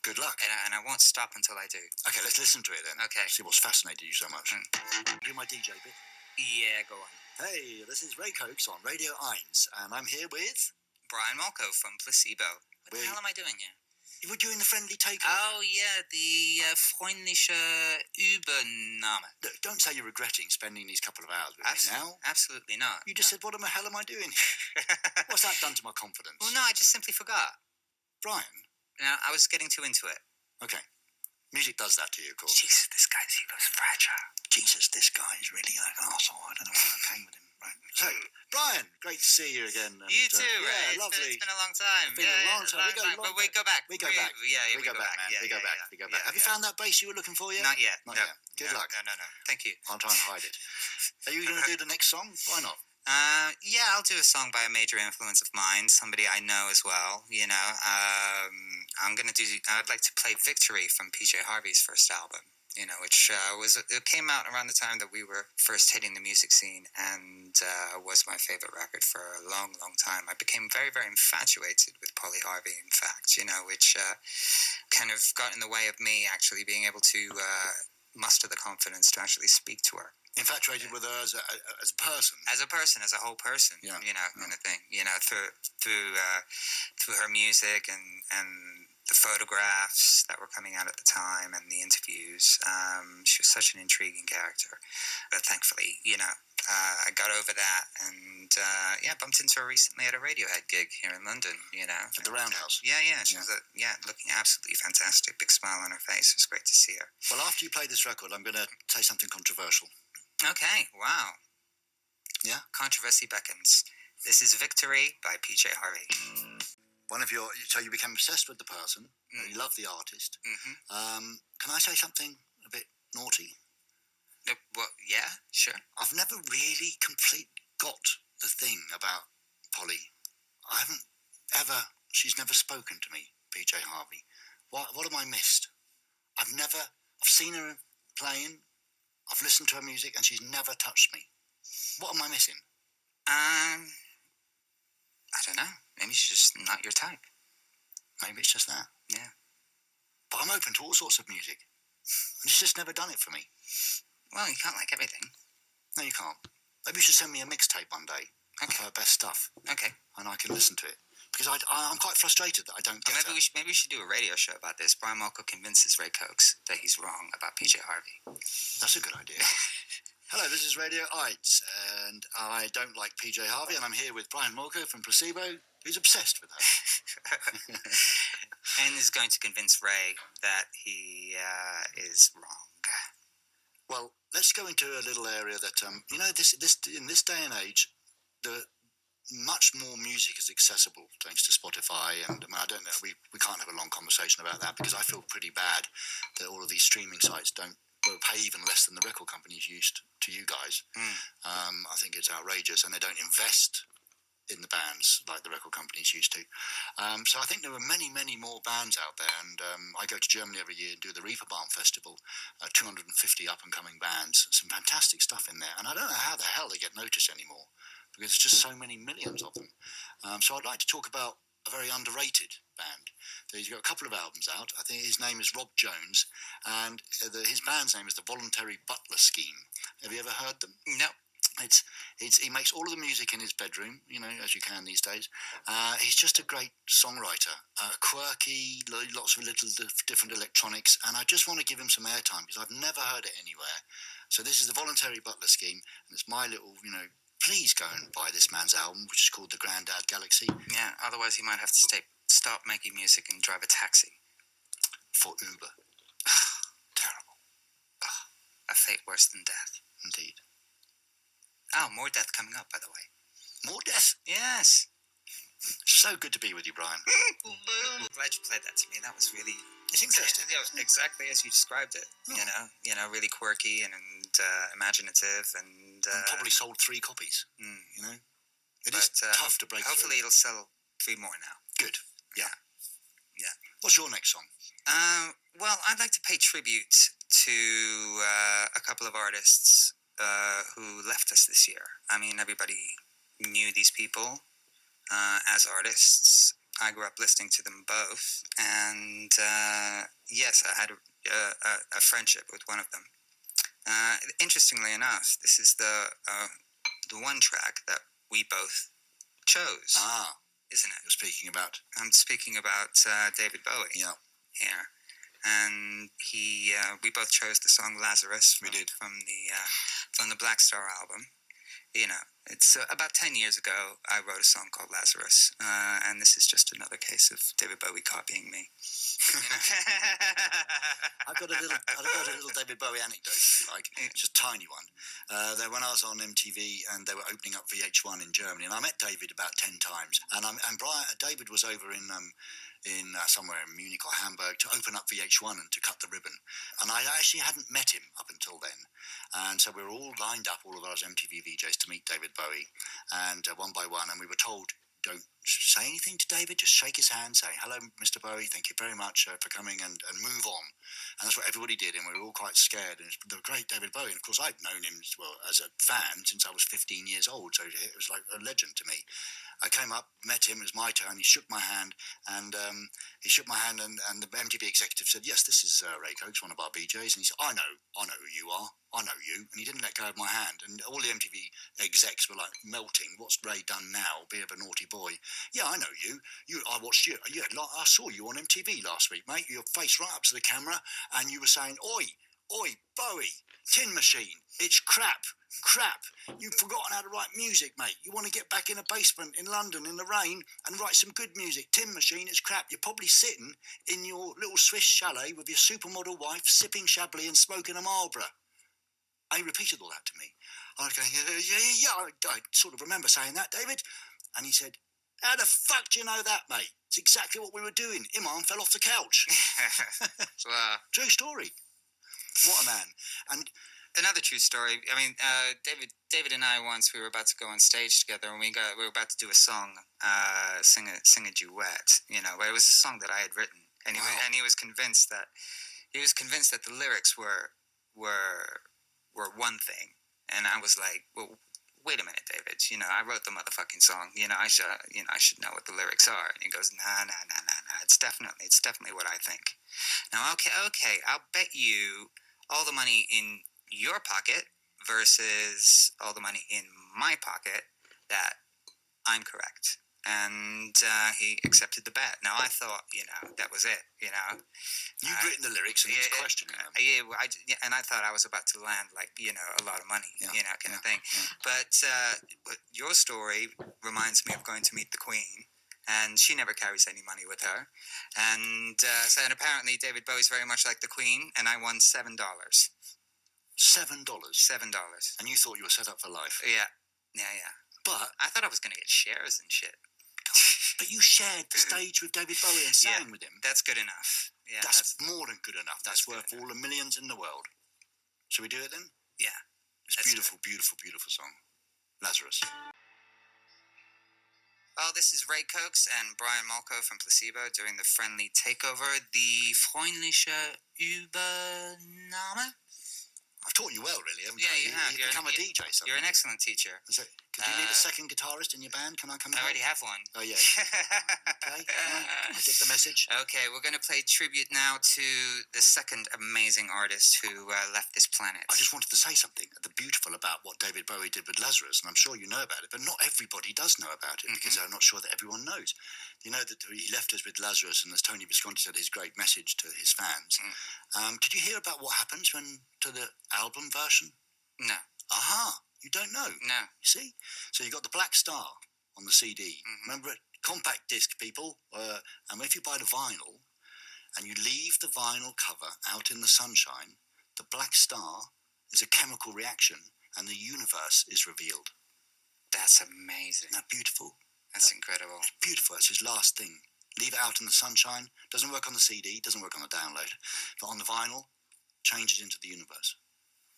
Speaker 2: Good luck.
Speaker 1: And I won't stop until I do.
Speaker 2: Okay, let's listen to it then.
Speaker 1: Okay.
Speaker 2: See what's fascinated you so much. Do my DJ bit.
Speaker 1: Yeah, go on.
Speaker 2: Hey, this is Ray Cokes on radioeins, and I'm here with...
Speaker 1: Brian Molko from Placebo. What the hell am I doing here?
Speaker 2: You were doing the friendly takeover.
Speaker 1: Oh, yeah, the Freundliche Übernahme.
Speaker 2: Look, don't say you're regretting spending these couple of hours with me now.
Speaker 1: Absolutely not.
Speaker 2: You just said, what the hell am I doing here? What's that done to my confidence?
Speaker 1: Well, no, I just simply forgot.
Speaker 2: Brian?
Speaker 1: I was getting too into it.
Speaker 2: Okay. Music does that to you, of course.
Speaker 1: Jesus, this guy's ego's fragile.
Speaker 2: Jesus, this guy is really like an arsehole. I don't know where I came with him. Right. So, Brian, great to see you again. And,
Speaker 1: You too, Ray.
Speaker 2: Yeah, lovely.
Speaker 1: It's been a long time.
Speaker 2: It's been a long time.
Speaker 1: But we go back.
Speaker 2: We go back.
Speaker 1: Yeah,
Speaker 2: we go back, man.
Speaker 1: Yeah,
Speaker 2: we go back. We go back. Have you found that bass you were looking for yet?
Speaker 1: Not yet.
Speaker 2: Not
Speaker 1: no.
Speaker 2: yet. Good luck.
Speaker 1: No. Thank you.
Speaker 2: I'll try and hide it. Are you going to do the next song? Why not?
Speaker 1: Yeah, I'll do a song by a major influence of mine, somebody I know as well. You know, I'd like to play "Victory" from PJ Harvey's first album. You know, which it came out around the time that we were first hitting the music scene, and was my favorite record for a long, long time. I became very, very infatuated with Polly Harvey, in fact, you know, which kind of got in the way of me actually being able to muster the confidence to actually speak to her.
Speaker 2: Infatuated with her as a person.
Speaker 1: As a person, as a whole person, you know, kind of thing. You know, through her music and the photographs that were coming out at the time and the interviews. She was such an intriguing character. But thankfully, you know, I got over that and, bumped into her recently at a Radiohead gig here in London, you know.
Speaker 2: At the Roundhouse?
Speaker 1: Yeah. She was, looking absolutely fantastic. Big smile on her face. It was great to see her.
Speaker 2: Well, after you play this record, I'm going to say something controversial.
Speaker 1: Okay, wow.
Speaker 2: Yeah?
Speaker 1: Controversy beckons. This is "Victory" by PJ Harvey.
Speaker 2: So you became obsessed with the person, and you love the artist.
Speaker 1: Mm-hmm.
Speaker 2: Can I say something a bit naughty?
Speaker 1: Well, yeah, sure.
Speaker 2: I've never really got the thing about Polly. She's never spoken to me, PJ Harvey. What have I missed? I've seen her playing, I've listened to her music, and she's never touched me. What am I missing?
Speaker 1: I don't know. Maybe she's just not your type.
Speaker 2: Maybe it's just that.
Speaker 1: Yeah.
Speaker 2: But I'm open to all sorts of music. And she's just never done it for me.
Speaker 1: Well, you can't like everything.
Speaker 2: No, you can't. Maybe you should send me a mixtape one day of her best stuff.
Speaker 1: Okay.
Speaker 2: And I can listen to it. Because I'm quite frustrated that I don't get
Speaker 1: maybe we should do a radio show about this. Brian Molko convinces Ray Cokes that he's wrong about PJ Harvey.
Speaker 2: That's a good idea. Hello, this is radioeins, and I don't like PJ Harvey, and I'm here with Brian Molko from Placebo, who's obsessed with her.
Speaker 1: And is going to convince Ray that he is wrong.
Speaker 2: Well, let's go into a little area that, in this day and age, much more music is accessible thanks to Spotify, and I don't know, we can't have a long conversation about that because I feel pretty bad that all of these streaming sites don't pay even less than the record companies used to you guys. I think it's outrageous, and they don't invest in the bands like the record companies used to. So I think there are many, many more bands out there, and I go to Germany every year and do the Reeperbahn Festival, 250 up-and-coming bands, some fantastic stuff in there, and I don't know how the hell they get noticed anymore, because there's just so many millions of them. So I'd like to talk about a very underrated band. He's got a couple of albums out. I think his name is Rob Jones, and his band's name is the Voluntary Butler Scheme. Have you ever heard them?
Speaker 1: No.
Speaker 2: He makes all of the music in his bedroom, you know, as you can these days. He's just a great songwriter, quirky, lots of little different electronics, and I just want to give him some airtime because I've never heard it anywhere. So this is the Voluntary Butler Scheme, and it's my little, please go and buy this man's album, which is called The Grandad Galaxy.
Speaker 1: Yeah, otherwise he might have to stop making music and drive a taxi.
Speaker 2: For Uber. Terrible.
Speaker 1: A fate worse than death.
Speaker 2: Indeed.
Speaker 1: Oh, more death coming up, by the way.
Speaker 2: More death?
Speaker 1: Yes.
Speaker 2: So good to be with you, Brian.
Speaker 1: I'm glad you played that to me. That was really...
Speaker 2: It's interesting.
Speaker 1: It was exactly as you described it.
Speaker 2: Oh.
Speaker 1: You know, really quirky and imaginative and
Speaker 2: probably sold 3 copies. It is tough to break
Speaker 1: hopefully
Speaker 2: through.
Speaker 1: It'll sell 3 more now.
Speaker 2: Good. Yeah. What's your next song?
Speaker 1: Well, I'd like to pay tribute to a couple of artists who left us this year. I mean, everybody knew these people as artists. I grew up listening to them both, and yes, I had a friendship with one of them. Interestingly enough, this is the one track that we both chose. Isn't it?
Speaker 2: You're speaking about?
Speaker 1: I'm speaking about David Bowie.
Speaker 2: Yeah.
Speaker 1: Here. And we both chose the song Lazarus.
Speaker 2: We did.
Speaker 1: From the Black Star album. You know, It's about 10 years ago, I wrote a song called Lazarus, and this is just another case of David Bowie copying me.
Speaker 2: I've got a little David Bowie anecdote, if you like. It's a tiny one. When I was on MTV and they were opening up VH1 in Germany, and I met David about 10 times. And David was over in somewhere in Munich or Hamburg to open up VH1 and to cut the ribbon. And I actually hadn't met him up until then. And so we were all lined up, all of us MTV VJs, to meet David Bowie. And one by one, and we were told, don't say anything to David, just shake his hand, say, hello, Mr. Bowie, thank you very much for coming, and move on. And that's what everybody did, and we were all quite scared. And it's the great David Bowie, and of course I'd known him as a fan since I was 15 years old, so it was like a legend to me. I came up, met him, it was my turn, he shook my hand, and the MTV executive said, yes, this is Ray Cokes, one of our BJs, and he said, I know who you are, I know you, and he didn't let go of my hand, and all the MTV execs were like melting, what's Ray done now, be of a naughty boy? Yeah, I know you, I watched you, I saw you on MTV last week, mate, your face right up to the camera, and you were saying, oi, Bowie, Tin Machine, it's crap, you've forgotten how to write music, mate. You want to get back in a basement in London in the rain and write some good music. Tin Machine is crap. You're probably sitting in your little Swiss chalet with your supermodel wife, sipping Chablis and smoking a Marlboro. And he repeated all that to me. I was going, yeah, I sort of remember saying that, David. And he said, how the fuck do you know that, mate? It's exactly what we were doing. Iman fell off the couch. True story. What a man. And
Speaker 1: another true story. I mean, David and I once, we were about to go on stage together, and we were about to do a song, sing a duet. You know, it was a song that I had written, and he was convinced that the lyrics were one thing, and I was like, well, wait a minute, David. You know, I wrote the motherfucking song. You know, I should know what the lyrics are. And he goes, nah. It's definitely what I think. Now, okay, I'll bet you all the money in your pocket versus all the money in my pocket that I'm correct. And he accepted the bet. Now, I thought, that was it,
Speaker 2: You'd written the lyrics and he was questioning them.
Speaker 1: And I thought I was about to land, like, a lot of money, kind of thing. Yeah. But your story reminds me of going to meet the Queen. And she never carries any money with her. And and apparently David Bowie's very much like the Queen, and I won $7. $7? $7.
Speaker 2: And you thought you were set up for life?
Speaker 1: Yeah.
Speaker 2: But
Speaker 1: I thought I was going to get shares and shit.
Speaker 2: But you shared the stage with David Bowie and sang with him.
Speaker 1: That's good enough. Yeah,
Speaker 2: that's more than good enough. That's worth all the millions in the world. Shall we do it then?
Speaker 1: Yeah.
Speaker 2: It's beautiful, beautiful, beautiful song. Lazarus.
Speaker 1: Well, this is Ray Cokes and Brian Molko from Placebo doing the friendly takeover, the Freundliche Übernahme.
Speaker 2: I've taught you well, really, haven't
Speaker 1: I?
Speaker 2: Yeah,
Speaker 1: you have.
Speaker 2: You've become a DJ.
Speaker 1: You're an excellent teacher.
Speaker 2: So, do you need a second guitarist in your band? Can I come?
Speaker 1: I already have one.
Speaker 2: Oh, yeah. Okay, I get the message.
Speaker 1: Okay, we're going to play tribute now to the second amazing artist who left this planet.
Speaker 2: I just wanted to say something beautiful about what David Bowie did with Lazarus, and I'm sure you know about it, but not everybody does know about it, because I'm not sure that everyone knows. You know that he left us with Lazarus, and as Tony Visconti said, his great message to his fans. Did you hear about what happens to the album version?
Speaker 1: No.
Speaker 2: Aha! You don't know?
Speaker 1: No.
Speaker 2: You see? So you got the black star on the CD. Remember it? Compact disc, people. And if you buy the vinyl and you leave the vinyl cover out in the sunshine, the black star is a chemical reaction and the universe is revealed.
Speaker 1: That's amazing.
Speaker 2: Isn't that beautiful?
Speaker 1: That's incredible.
Speaker 2: It's beautiful. It's his last thing. Leave it out in the sunshine. Doesn't work on the CD. Doesn't work on the download. But on the vinyl, changes into the universe.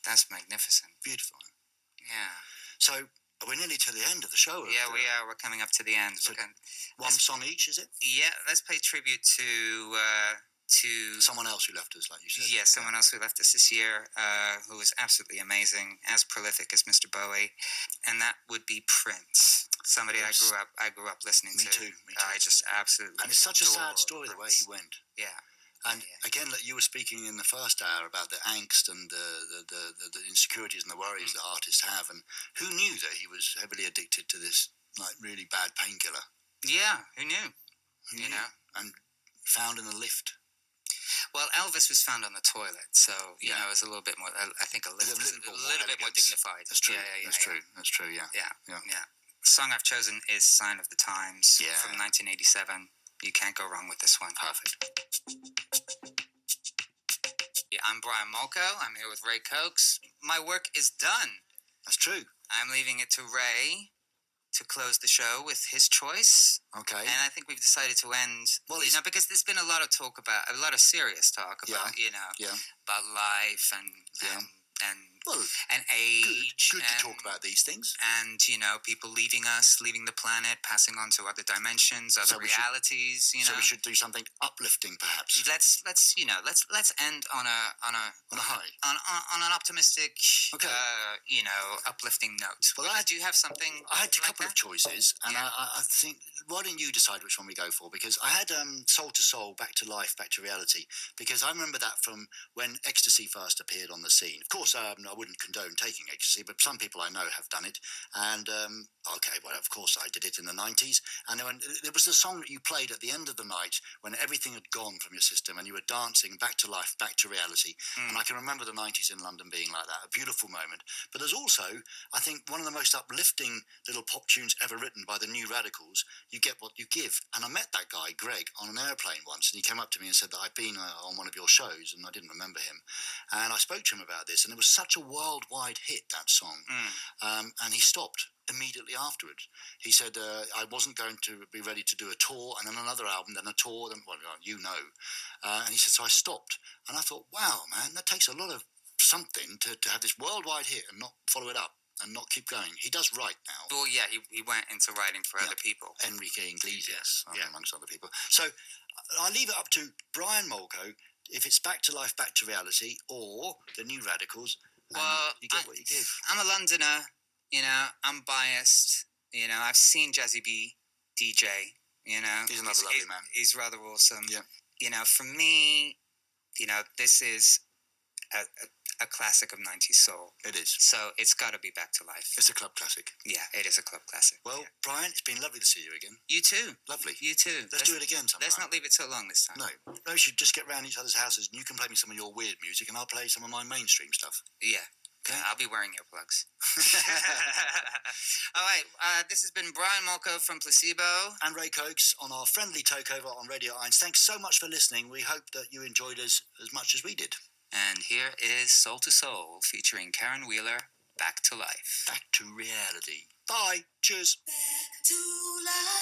Speaker 1: That's magnificent.
Speaker 2: Beautiful.
Speaker 1: Yeah.
Speaker 2: So we're nearly to the end of the show.
Speaker 1: Yeah, we are. We're coming up to the end.
Speaker 2: So one song each, is it?
Speaker 1: Yeah, let's pay tribute to
Speaker 2: someone else who left us, like you said.
Speaker 1: Yeah, someone else who left us this year, who was absolutely amazing, as prolific as Mr. Bowie, and that would be Prince. Somebody I grew up listening to.
Speaker 2: Me too.
Speaker 1: I just absolutely.
Speaker 2: And it's such a sad story the way he went.
Speaker 1: Yeah.
Speaker 2: And again, like you were speaking in the first hour about the angst and the insecurities and the worries that artists have, and who knew that he was heavily addicted to this like really bad painkiller?
Speaker 1: Yeah, who knew?
Speaker 2: Who knew? And found in the lift.
Speaker 1: Well, Elvis was found on the toilet, so you know it's a little bit more. I think a little bit more dignified.
Speaker 2: That's true.
Speaker 1: Yeah.
Speaker 2: That's true. That's true. Yeah.
Speaker 1: Yeah. The song I've chosen is "Sign of the Times" from 1987. You can't go wrong with this one.
Speaker 2: Perfect.
Speaker 1: I'm Brian Molko. I'm here with Ray Cokes. My work is done.
Speaker 2: That's true.
Speaker 1: I'm leaving it to Ray to close the show with his choice.
Speaker 2: Okay.
Speaker 1: And I think we've decided to end, because there's been a lot of talk about, a lot of serious talk about, about life and age.
Speaker 2: Good to talk about these things.
Speaker 1: And, people leaving us, leaving the planet, passing on to other dimensions, other realities,
Speaker 2: So we should do something uplifting, perhaps.
Speaker 1: Let's end on a
Speaker 2: high.
Speaker 1: On an optimistic, uplifting note.
Speaker 2: Well,
Speaker 1: do you have something?
Speaker 2: I had a couple of choices, and I think, why don't you decide which one we go for? Because I had Soul to Soul, Back to Life, Back to Reality, because I remember that from when ecstasy first appeared on the scene. Of course, I wouldn't condone taking ecstasy, but some people I know have done it. And, of course I did it in the 90s. And there was the song that you played at the end of the night when everything had gone from your system and you were dancing back to life, back to reality. And I can remember the 90s in London being like that, a beautiful moment. But there's also, I think, one of the most uplifting little pop tunes ever written by the New Radicals, You Get What You Give. And I met that guy, Greg, on an airplane once, and he came up to me and said that I'd been on one of your shows, and I didn't remember him. And I spoke to him about this, and it was such a worldwide hit, that song. And he stopped immediately afterwards. He said, I wasn't going to be ready to do a tour, and then another album, then a tour, then, and he said, so I stopped. And I thought, wow, man, that takes a lot of something to have this worldwide hit and not follow it up and not keep going. He does write now.
Speaker 1: Well, yeah, he went into writing for other people.
Speaker 2: Enrique Iglesias, amongst other people. So I leave it up to Brian Molko, if it's Back to Life, Back to Reality, or the New Radicals.
Speaker 1: Well,
Speaker 2: you get what you give.
Speaker 1: I'm a Londoner. I'm biased. I've seen Jazzy B DJ.
Speaker 2: He's another lovely man.
Speaker 1: He's rather awesome.
Speaker 2: Yeah.
Speaker 1: For me, this is a classic of 90s soul.
Speaker 2: It is.
Speaker 1: So it's got to be Back to Life.
Speaker 2: It's a club classic.
Speaker 1: Yeah, it is a club classic.
Speaker 2: Well, Brian, it's been lovely to see you again.
Speaker 1: You too.
Speaker 2: Lovely.
Speaker 1: You too.
Speaker 2: Let's do it again sometime.
Speaker 1: Let's not leave it so long this time.
Speaker 2: No. We should just get round each other's houses and you can play me some of your weird music and I'll play some of my mainstream stuff.
Speaker 1: Yeah. Okay. I'll be wearing earplugs. All right. This has been Brian Molko from Placebo.
Speaker 2: And Ray Cokes on our friendly takeover on radioeins. Thanks so much for listening. We hope that you enjoyed us as much as we did.
Speaker 1: And here is Soul to Soul featuring Karen Wheeler, Back to Life.
Speaker 2: Back to reality. Bye. Cheers.
Speaker 4: Back to life.